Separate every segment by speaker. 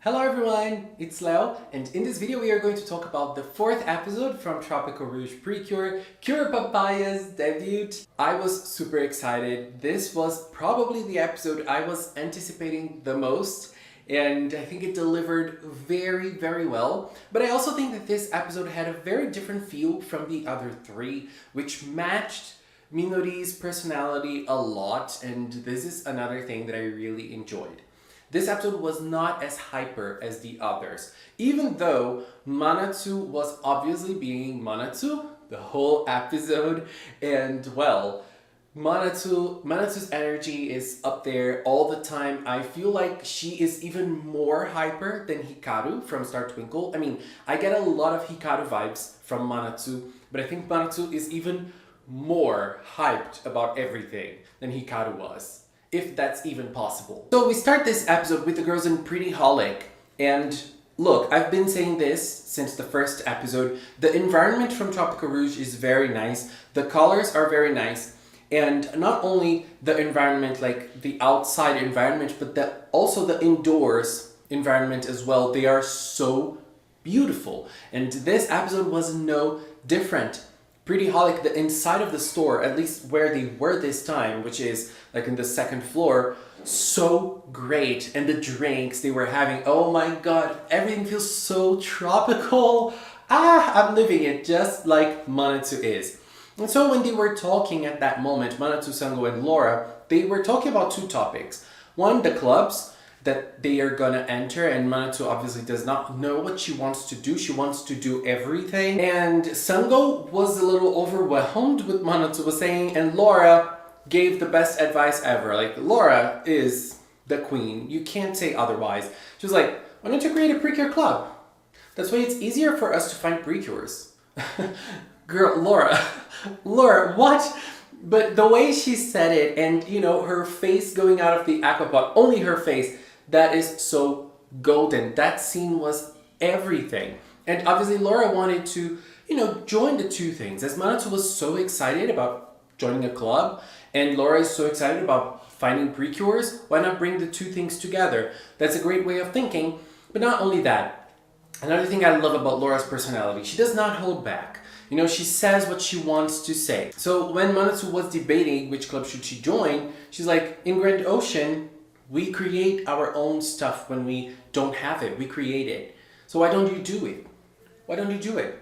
Speaker 1: Hello everyone, it's Leo, and in this video we are going to talk about the fourth episode from Tropical-Rouge Precure, Cure Papaya's debut. I was super excited. This was probably the episode I was anticipating the most, and I think it delivered very well. But I also think that this episode had a very different feel from the other three, which matched Minori's personality a lot, and this is another thing that I really enjoyed. This episode was not as hyper as the others, even though Manatsu was obviously being Manatsu the whole episode, and well, Manatsu's energy is up there all the time. I feel like she is even more hyper than Hikaru from Star Twinkle. I mean, I get a lot of Hikaru vibes from Manatsu, but I think Manatsu is even more hyped about everything than Hikaru was, if that's even possible. So we start this episode with the girls in Pretty Holic, and look, I've been saying this since the first episode. The environment from Tropical-Rouge is very nice, the colors are very nice, and not only the environment, like the outside environment, but also the indoors environment as well. They are so beautiful, and this episode was no different. Pretty Holic, the inside of the store, at least where they were this time, which is like in the second floor, so great. And the drinks they were having, oh my god, everything feels so tropical. I'm living it just like Manatsu is. And so when they were talking at that moment, Manatsu, Sango, and Laura, they were talking about two topics. One, the clubs that they are gonna enter, and Manatsu obviously does not know what she wants to do. She wants to do everything. And Sango was a little overwhelmed with Manatsu was saying, and Laura gave the best advice ever. Like, Laura is the queen. You can't say otherwise. She was like, why don't you create a precure club? That's why it's easier for us to find precures. Girl, Laura, what? But the way she said it, and you know, her face going out of the aquapod, only her face, that is so golden. That scene was everything. And obviously Laura wanted to, you know, join the two things. As Manatsu was so excited about joining a club, and Laura is so excited about finding precures, why not bring the two things together? That's a great way of thinking. But not only that, another thing I love about Laura's personality, she does not hold back. You know, she says what she wants to say. So when Manatsu was debating which club should she join, she's like, in Grand Ocean, we create our own stuff when we don't have it. We create it. So why don't you do it? Why don't you do it?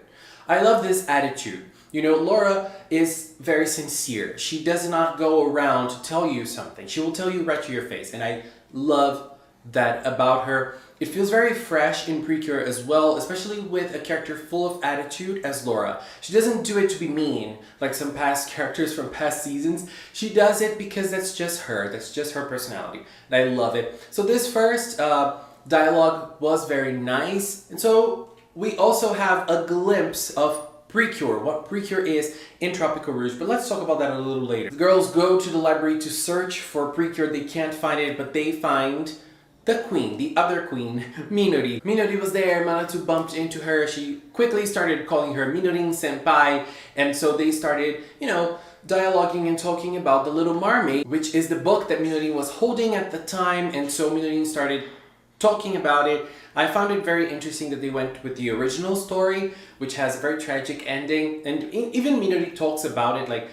Speaker 1: I love this attitude. You know, Laura is very sincere. She does not go around to tell you something. She will tell you right to your face. And I love that about her. It feels very fresh in Precure as well, especially with a character full of attitude as Laura. She doesn't do it to be mean, like some past characters from past seasons. She does it because that's just her. That's just her personality. And I love it. So this first dialogue was very nice. And so we also have a glimpse of Precure, what Precure is in Tropical-Rouge, but let's talk about that a little later. The girls go to the library to search for Precure. They can't find it, but they find the queen, the other queen, Minori. Minori was there, Manatsu bumped into her, she quickly started calling her Minorin senpai, and so they started, you know, dialoguing and talking about The Little Mermaid, which is the book that Minori was holding at the time, and so Minori started talking about it. I found it very interesting that they went with the original story, which has a very tragic ending, and even Minori talks about it, like,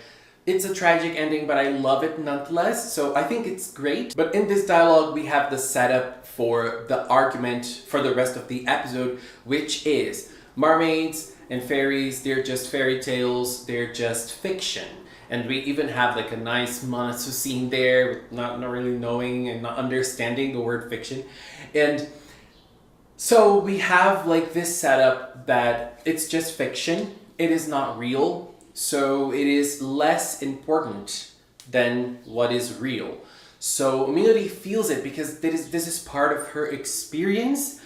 Speaker 1: it's a tragic ending, but I love it nonetheless, so I think it's great. But in this dialogue, we have the setup for the argument for the rest of the episode, which is mermaids and fairies, they're just fairy tales, they're just fiction. And we even have like a nice Manatsu scene there, not really knowing and not understanding the word fiction. And so we have like this setup that it's just fiction, it is not real. So it is less important than what is real. So Minori feels it because this is part of her experience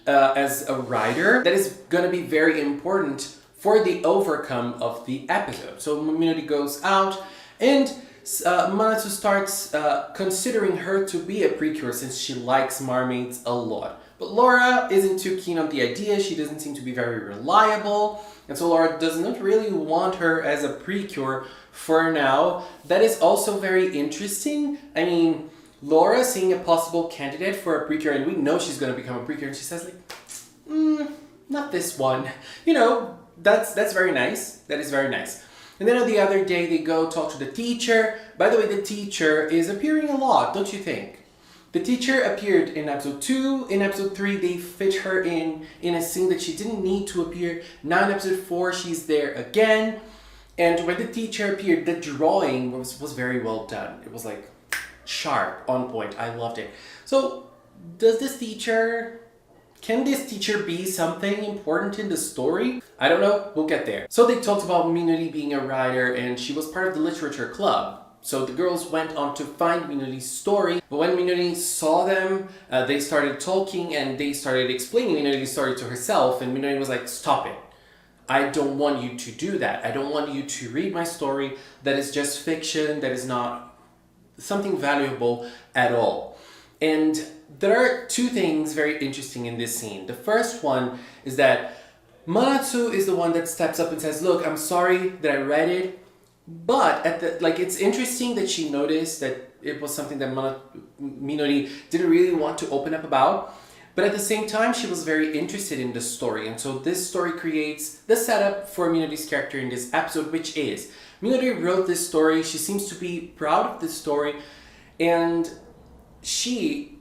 Speaker 1: as a writer that is going to be very important for the outcome of the episode. So Minori goes out and Manatsu starts considering her to be a precure since she likes mermaids a lot. But Laura isn't too keen on the idea. She doesn't seem to be very reliable. And so Laura does not really want her as a precure for now. That is also very interesting. I mean, Laura seeing a possible candidate for a precure, and we know she's going to become a precure, and she says like, not this one. You know, that's very nice. That is very nice. And then on the other day, they go talk to the teacher. By the way, the teacher is appearing a lot, don't you think? The teacher appeared in episode 2. In episode 3, they fit her in a scene that she didn't need to appear. Now in episode 4, she's there again. And when the teacher appeared, the drawing was very well done. It was like sharp, on point. I loved it. So, can this teacher be something important in the story? I don't know, we'll get there. So they talked about Minori being a writer, and she was part of the literature club. So the girls went on to find Minori's story. But when Minori saw them, they started talking and they started explaining Minori's story to herself. And Minori was like, stop it. I don't want you to do that. I don't want you to read my story. That is just fiction. That is not something valuable at all. And there are two things very interesting in this scene. The first one is that Manatsu is the one that steps up and says, look, I'm sorry that I read it, but it's interesting that she noticed that it was something that Minori didn't really want to open up about, but at the same time, she was very interested in the story. And so this story creates the setup for Minori's character in this episode, which is Minori wrote this story. She seems to be proud of this story, and she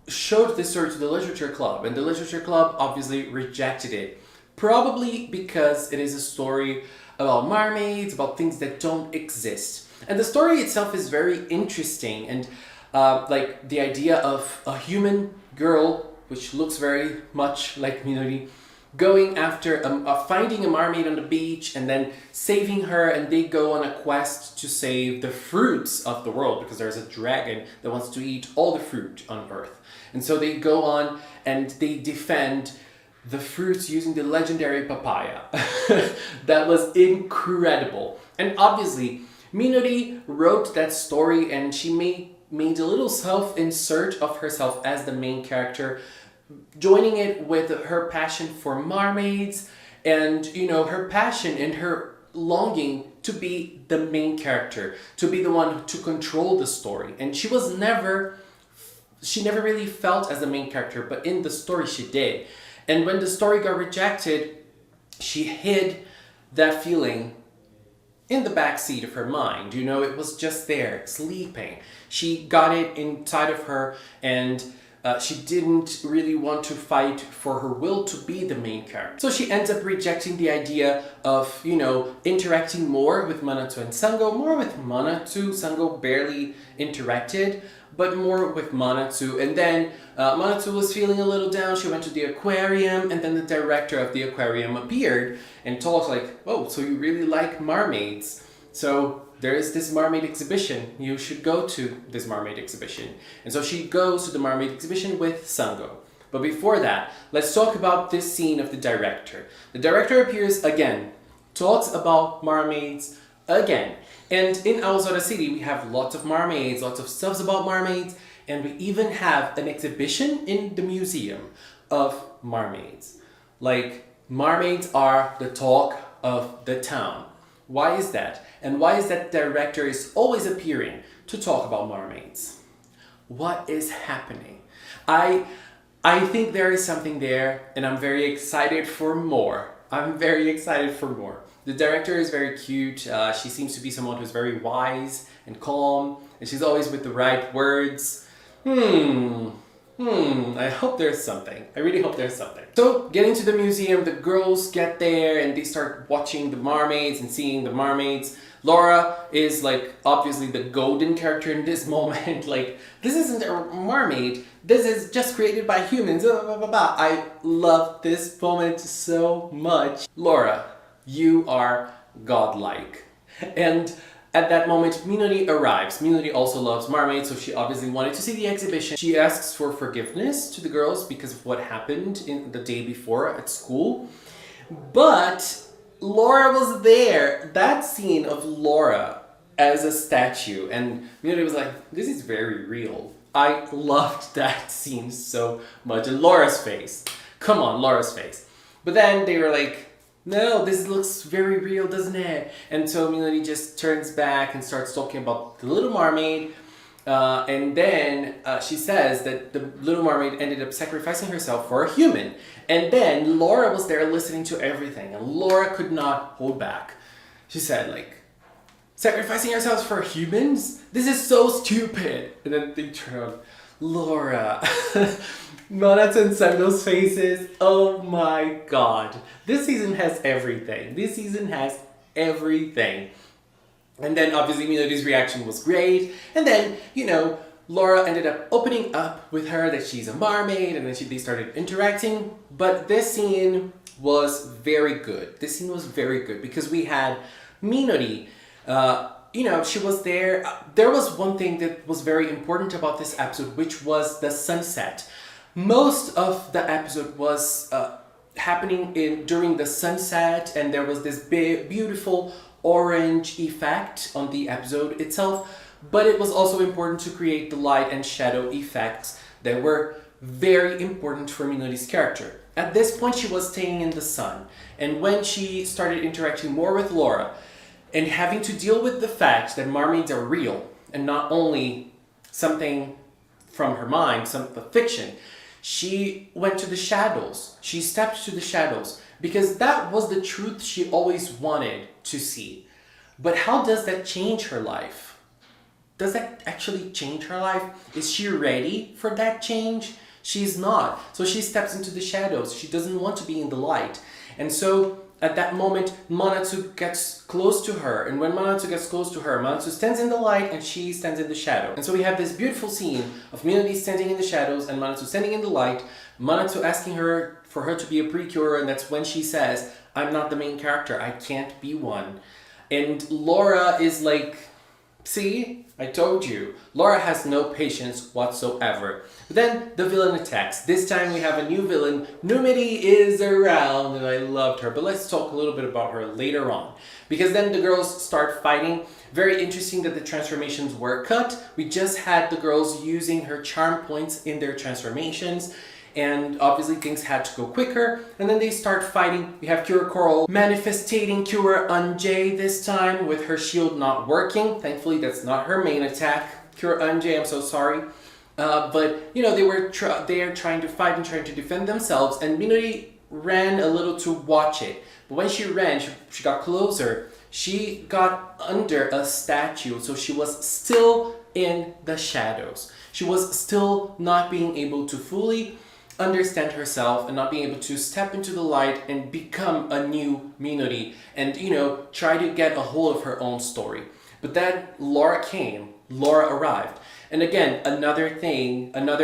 Speaker 1: showed this story to the literature club, and the literature club obviously rejected it. Probably because it is a story about mermaids, about things that don't exist. And the story itself is very interesting, and like the idea of a human girl, which looks very much like Minori, going after finding a mermaid on the beach and then saving her, and they go on a quest to save the fruits of the world because there's a dragon that wants to eat all the fruit on Earth. And so they go on and they defend the fruits using the legendary papaya. That was incredible. And obviously, Minori wrote that story, and she made a little self-insert of herself as the main character, joining it with her passion for mermaids and, you know, her passion and her longing to be the main character, to be the one to control the story. And she never really felt as the main character, but in the story she did. And when the story got rejected, she hid that feeling in the backseat of her mind. You know, it was just there, sleeping. She got it inside of her, and she didn't really want to fight for her will to be the main character. So she ends up rejecting the idea of, you know, interacting more with Manatsu and Sango. More with Manatsu. Sango barely interacted, but more with Manatsu. And then Manatsu was feeling a little down. She went to the aquarium, and then the director of the aquarium appeared and talked like, oh, so you really like mermaids. So there is this mermaid exhibition. You should go to this mermaid exhibition. And so she goes to the mermaid exhibition with Sango. But before that, let's talk about this scene of the director. The director appears again, talks about mermaids again. And in Aozora City, we have lots of mermaids, lots of stuff about mermaids, and we even have an exhibition in the museum of mermaids. Like, mermaids are the talk of the town. Why is that? And why is that director is always appearing to talk about mermaids? What is happening? I think there is something there, and I'm very excited for more. I'm very excited for more. The director is very cute. She seems to be someone who's very wise and calm, and she's always with the right words. I hope there's something. I really hope there's something. So, getting to the museum, the girls get there and they start watching the mermaids and seeing the mermaids. Laura is like obviously the golden character in this moment. Like, this isn't a mermaid. This is just created by humans. I love this moment so much. Laura, you are godlike. And at that moment, Minori arrives. Minori also loves mermaids, so she obviously wanted to see the exhibition. She asks for forgiveness to the girls because of what happened in the day before at school. But Laura was there. That scene of Laura as a statue, and Minori was like, this is very real. I loved that scene so much. And Laura's face. Come on, Laura's face. But then they were like, no, this looks very real, doesn't it? And so Minori just turns back and starts talking about the Little Mermaid. And then she says that the Little Mermaid ended up sacrificing herself for a human. And then Laura was there listening to everything, and Laura could not hold back. She said, like, sacrificing ourselves for humans? This is so stupid. And then they turn on Laura. Monats and Semno's faces. Oh my god. This season has everything. This season has everything. And then obviously Minori's reaction was great. And then, you know, Laura ended up opening up with her that she's a mermaid, and then they started interacting. But this scene was very good. This scene was very good because we had Minori. You know, she was there. There was one thing that was very important about this episode, which was the sunset. Most of the episode was happening during the sunset, and there was this big, beautiful orange effect on the episode itself, but it was also important to create the light and shadow effects that were very important for Minori's character. At this point, she was staying in the sun, and when she started interacting more with Laura and having to deal with the fact that mermaids are real and not only something from her mind, some fiction, she went to the shadows. She stepped to the shadows because that was the truth she always wanted to see. But how does that change her life? Does that actually change her life? Is she ready for that change? She's not. So she steps into the shadows. She doesn't want to be in the light. And so at that moment, Manatsu gets close to her. And when Manatsu gets close to her, Manatsu stands in the light and she stands in the shadow. And so we have this beautiful scene of Minori standing in the shadows and Manatsu standing in the light. Manatsu asking her for her to be a precure, and that's when she says, I'm not the main character. I can't be one. And Laura is like, see? I told you. Laura has no patience whatsoever. But then the villain attacks. This time we have a new villain. Numidi is around and I loved her. But let's talk a little bit about her later on. Because then the girls start fighting. Very interesting that the transformations were cut. We just had the girls using her charm points in their transformations. And obviously things had to go quicker. And then they start fighting. We have Cure Coral manifesting Cure Anjay this time with her shield not working. Thankfully, that's not her main attack. Cure Anjay, I'm so sorry. But, you know, they are trying to fight and trying to defend themselves. And Minori ran a little to watch it. But when she ran, she got closer. She got under a statue. So she was still in the shadows. She was still not being able to fully understand herself and not being able to step into the light and become a new Minori and, you know, try to get a hold of her own story. But then Laura came, Laura arrived. And again, another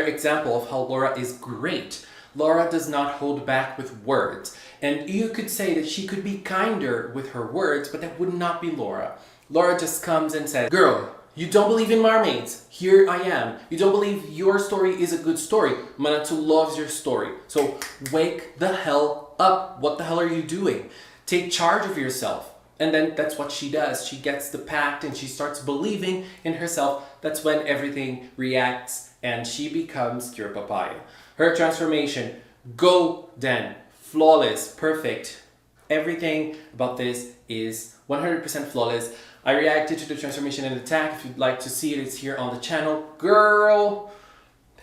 Speaker 1: example of how Laura is great. Laura does not hold back with words. And you could say that she could be kinder with her words, but that would not be Laura. Laura just comes and says, girl, you don't believe in mermaids? Here I am. You don't believe your story is a good story? Manatsu loves your story. So wake the hell up. What the hell are you doing? Take charge of yourself. And then that's what she does. She gets the pact and she starts believing in herself. That's when everything reacts and she becomes Cure Papaya. Her transformation, golden, flawless, perfect. Everything about this is 100% flawless. I reacted to the transformation and attack. If you'd like to see it, it's here on the channel. Girl,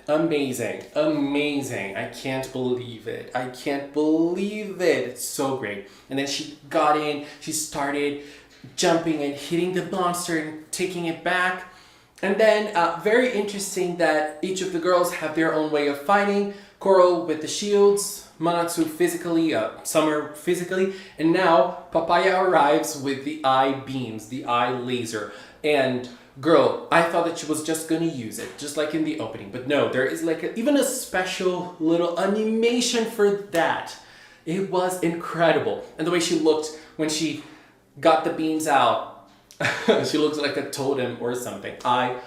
Speaker 1: amazing, amazing. I can't believe it. I can't believe it. It's so great. And then she got in, she started jumping and hitting the monster and taking it back. And then very interesting that each of the girls have their own way of fighting. Coral with the shields, Manatsu physically, Summer physically, and now Papaya arrives with the eye beams, the eye laser. And girl, I thought that she was just gonna use it, just like in the opening. But no, there is like even a special little animation for that. It was incredible. And the way she looked when she got the beams out, she looked like a totem or something. I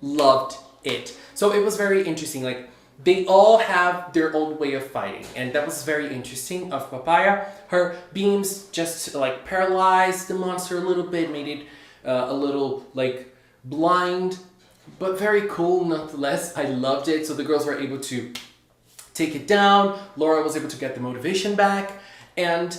Speaker 1: loved it. So it was very interesting. Like, they all have their own way of fighting, and that was very interesting of Papaya. Her beams just like paralyzed the monster a little bit, made it a little like blind, but very cool nonetheless. I loved it. So the girls were able to take it down. Laura was able to get the motivation back, and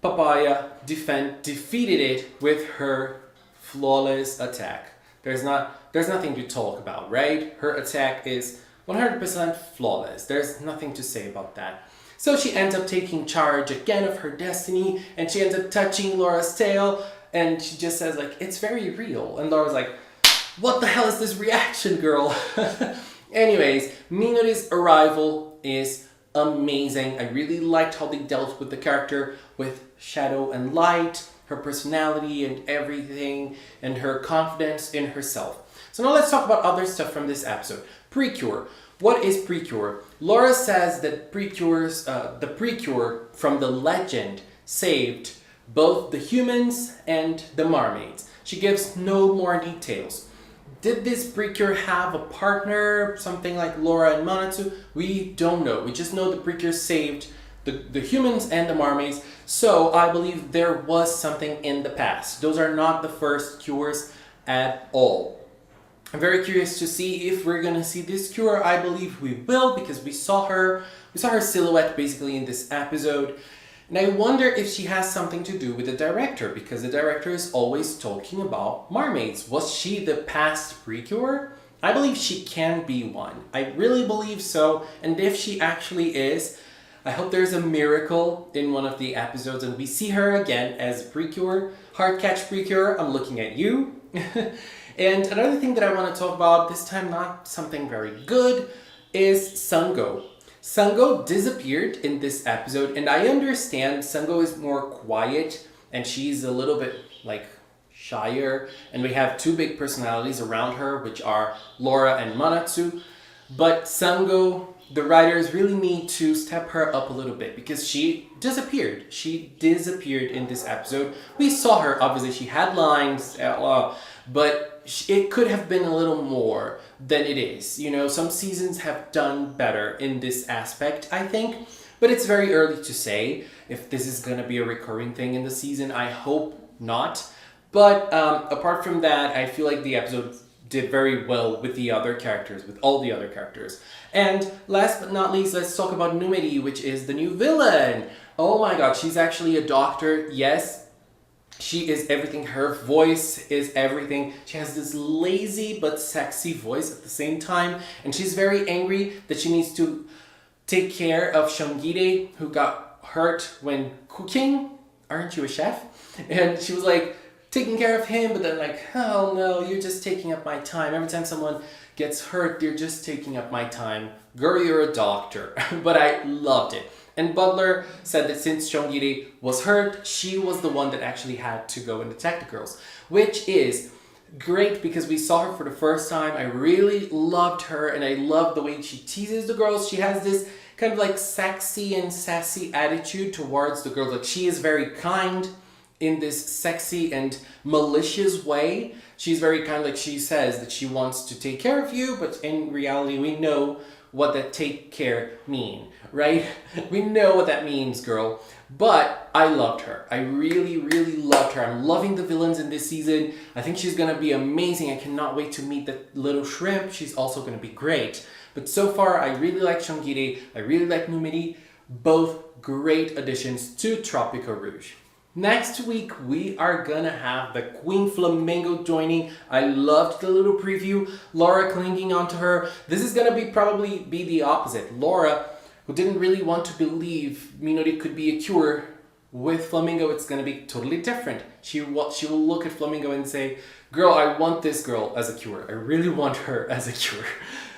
Speaker 1: Papaya defeated it with her flawless attack. there's nothing to talk about, right? Her attack is 100% flawless. There's nothing to say about that. So she ends up taking charge again of her destiny, and she ends up touching Laura's tail, and she just says like, it's very real. And Laura's like, what the hell is this reaction, girl? Anyways, Minori's arrival is amazing. I really liked how they dealt with the character, with shadow and light, her personality and everything, and her confidence in herself. So now let's talk about other stuff from this episode. Precure. What is Precure? Laura says that the Precure from the legend saved both the humans and the mermaids. She gives no more details. Did this Precure have a partner, something like Laura and Manatsu? We don't know. We just know the Precure saved the humans and the mermaids. So I believe there was something in the past. Those are not the first cures at all. I'm very curious to see if we're gonna see this cure. I believe we will, because we saw her silhouette basically in this episode. And I wonder if she has something to do with the director, because the director is always talking about mermaids. Was she the past Precure? I believe she can be one. I really believe so. And if she actually is, I hope there's a miracle in one of the episodes and we see her again as Precure. Hardcatch Precure, I'm looking at you. And another thing that I want to talk about, this time not something very good, is Sungo. Sungo disappeared in this episode, and I understand Sungo is more quiet and she's a little bit like shyer, and we have two big personalities around her, which are Laura and Manatsu. But Sungo, the writers really need to step her up a little bit because she disappeared. She disappeared in this episode. We saw her, obviously she had lines, but it could have been a little more than it is. You know, some seasons have done better in this aspect, I think. But it's very early to say if this is going to be a recurring thing in the season. I hope not. But apart from that, I feel like the episode did very well with the other characters, with all the other characters. And last but not least, let's talk about Minori, which is the new villain. Oh my god, she's actually a doctor. Yes, she is everything. Her voice is everything. She has this lazy but sexy voice at the same time. And she's very angry that she needs to take care of Shongide, who got hurt when cooking. Aren't you a chef? And she was like taking care of him, but then like, oh no, you're just taking up my time. Every time someone gets hurt, you're just taking up my time. Girl, you're a doctor. But I loved it. And Butler said that since Shongide was hurt, she was the one that actually had to go and attack the girls. Which is great because we saw her for the first time. I really loved her and I love the way she teases the girls. She has this kind of like sexy and sassy attitude towards the girls. Like she is very kind in this sexy and malicious way. She's very kind, like she says that she wants to take care of you, but in reality we know what that take care mean, right? We know what that means, girl. But I loved her. I really, really loved her. I'm loving the villains in this season. I think she's gonna be amazing. I cannot wait to meet that little shrimp. She's also gonna be great. But so far, I really like Shongide. I really like Minori. Both great additions to Tropical-Rouge. Next week, we are gonna have the Queen Flamingo joining. I loved the little preview. Laura clinging onto her. This is gonna probably be the opposite. Laura, who didn't really want to believe Minori could be a cure, with Flamingo, it's gonna be totally different. She will look at Flamingo and say, girl, I want this girl as a cure. I really want her as a cure.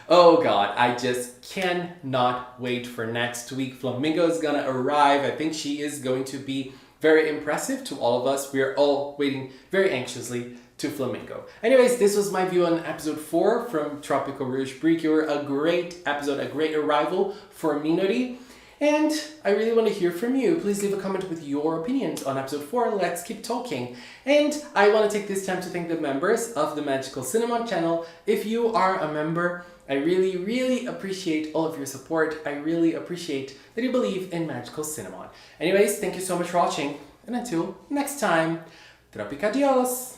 Speaker 1: Oh God, I just cannot wait for next week. Flamingo is gonna arrive. I think she is going to be very impressive to all of us. We are all waiting very anxiously to Flamingo. Anyways, this was my view on episode 4 from Tropical-Rouge Precure. A great episode, a great arrival for Minori. And I really want to hear from you. Please leave a comment with your opinions on episode 4. Let's keep talking. And I want to take this time to thank the members of the Magical Cinnamon channel. If you are a member, I really, really appreciate all of your support. I really appreciate that you believe in Magical Cinnamon. Anyways, thank you so much for watching. And until next time, Tropica Dios!